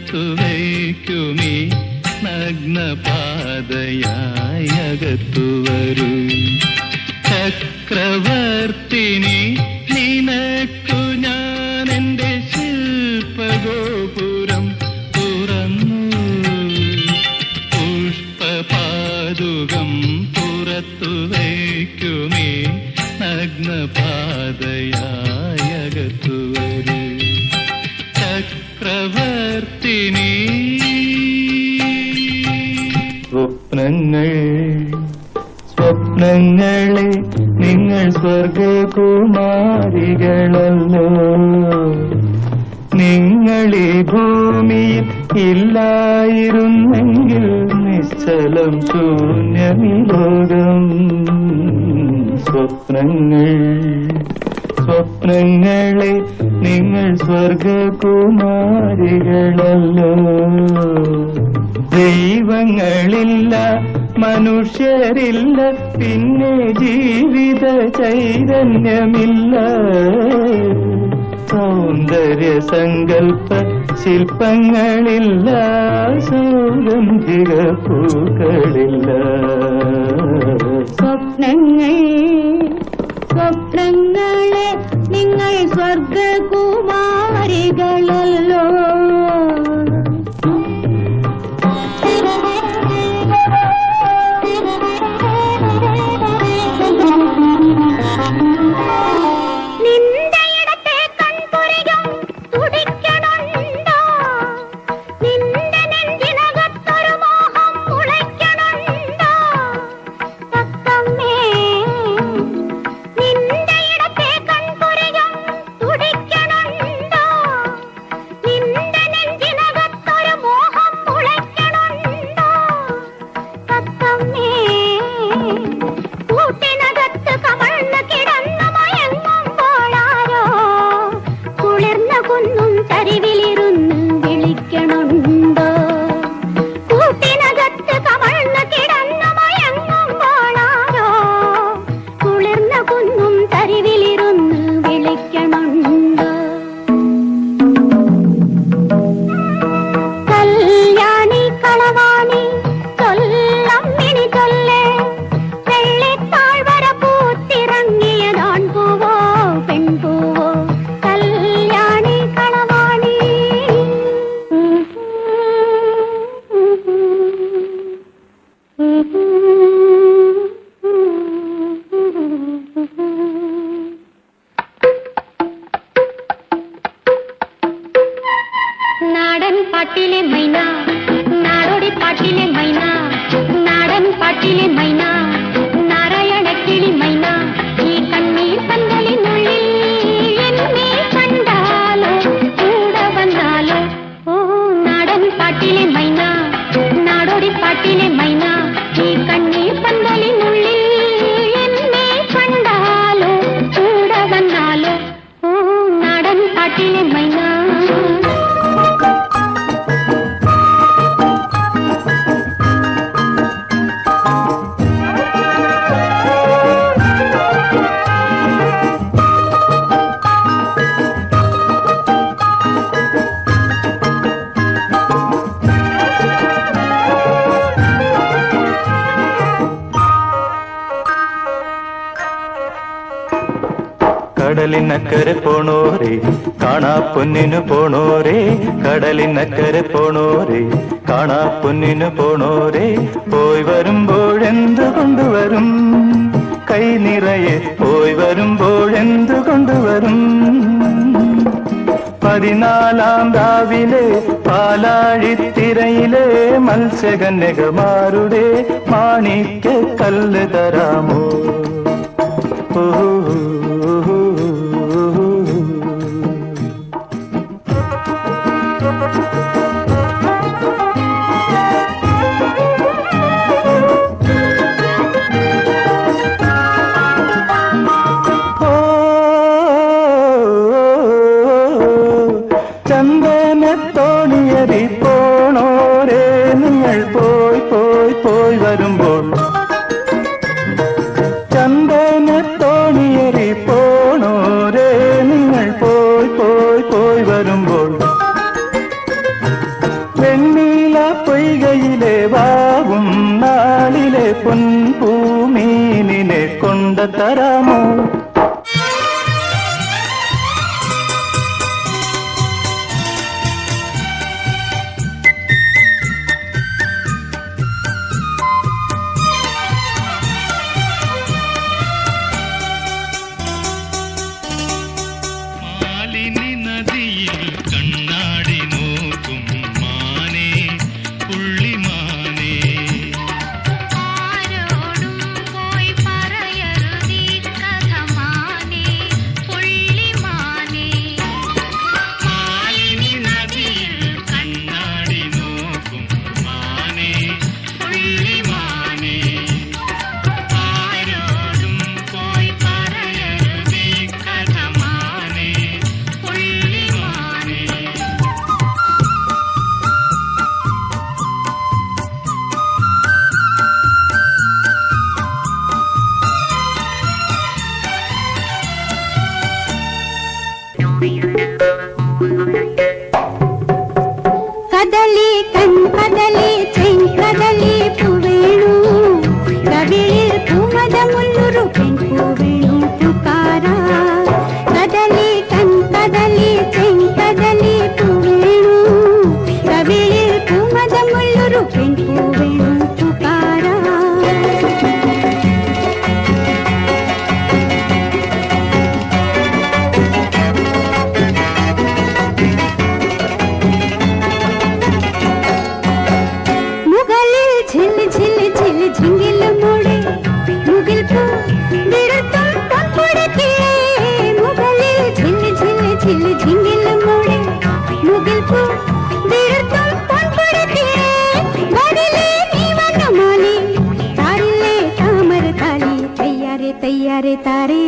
പുറത്തു വയ്ക്കുമീ നഗ്നപാതയായി അകത്തു വരൂ. ചക്രവർത്തിനി നിനക്കു ഞാൻ എൻ്റെ ശില്പഗോപുരം തുറന്നു. പുഷ്പപാദുകം പുറത്തു വയ്ക്കുമീ നഗ്നപാതയായി അകത്തു വരൂ. ചക്രവർത്തിനി സ്വപ്നങ്ങളെ നിങ്ങൾ സ്വർഗകുമാരികളല്ലോ. നിങ്ങളീ ഭൂമിയിൽ ഇല്ലായിരുന്നെങ്കിൽ നിശ്ചലം ശൂന്യമീ ലോകം. സ്വപ്നങ്ങളെ നിങ്ങൾ സ്വർഗകുമാരികളല്ലോ. ദൈവങ്ങളില്ല, മനുഷ്യരില്ല, പിന്നെ ജീവിത ചൈതന്യമില്ല. സൗന്ദര്യ സങ്കൽപ്പ ശില്പങ്ങളില്ല, സൗഗന്ധിക പൂക്കളില്ല. സ്വപ്നങ്ങളെ നിങ്ങൾ സ്വർഗകുമാരികളല്ലോ. പാട്ടിലെ മൈന, നാടോടി പാട്ടിലെ മൈന, നാടൻ പാട്ടിലെ മൈന, നാരായണ കിളി മൈന, ഈ കണ്ണീർ പന്തലിനുള്ളിൽ എന്നെ കണ്ടാലോ കൂടെ വന്നാലോ. ഓ നാടൻ പാട്ടിലെ മൈന, നാടോടി പാട്ടിലെ മൈന, ഈ കണ്ണീർ പന്തലിനുള്ളിൽ എന്നെ കണ്ടാലോ കൂടെ വന്നാലോ. ഓ നാടൻ പാട്ടിലെ മൈന. കടലിനക്കരെ പോണോരേ, കാണാ പൊന്നിനു പോണോരേ, കടലിനക്കരെ പോണോരേ, കാണാ പൊന്നിനു പോണോരേ. പോയി വരുമ്പോഴെന്തു കൊണ്ടുവരും, കൈ നിറയെ പോയി വരുമ്പോഴെന്തു കൊണ്ടുവരും. 14-ാം രാവിലെ പാലാഴിത്തിരയിലെ മത്സ്യകന്യകമാരുടെ മാണിക്യ കല്ല് തരാമോ. ചന്ദനത്തോണിയറി പോണോരേ, നിങ്ങൾ പോയി പോയി പോയി വരുമ്പോൾ. ചന്ദനത്തോണിയറി പൂമീനിനെ കൊണ്ട തരാമോ? മാലിനി നദിയിൽ കണ്ണാടി നോക്കും മാനേ പുള്ളിമാനേ ആരോടും പോയി പറയരുതീ കഥ മാനേ പുള്ളിമാനേ മാലിനി നദിയിൽ കണ്ണാടി നോക്കും മാനേ പുള്ളിമാനേ ആരോടും പോയി പറയരുതീ കഥ മാനേ പുള്ളിമാനേ കദളി കദളി ചെങ്കദളി പൂവേണു കവിളിൽ പൂമദ മുല്ലൊരു പെൺപൂവേണു പുകാര കദളി കദളി ചെങ്കദളി പൂവേണു കവിളിൽ പൂമദ മുല്ലൊരു പെൺപൂവേണു പുകാര മുകളിൽ ഝിൽ ഝിൽ ഝിൽ ঝিঙ্গিল মোড়ে മുകിൽ പൂ വിടർത്തും പൊൻകുടക്കിളേ മുകളിൽ ঝിൽ ঝിൽ ঝിൽ ঝিঙ্গിൽ മോড়െ മുകിൽ പൂ വിടർത്തും പൊൻകുടക്കിളേ വരിലേ നീ വനമാലി താരിലേ താമര താലി തയ്യാറെ തയ്യാറെ താരേ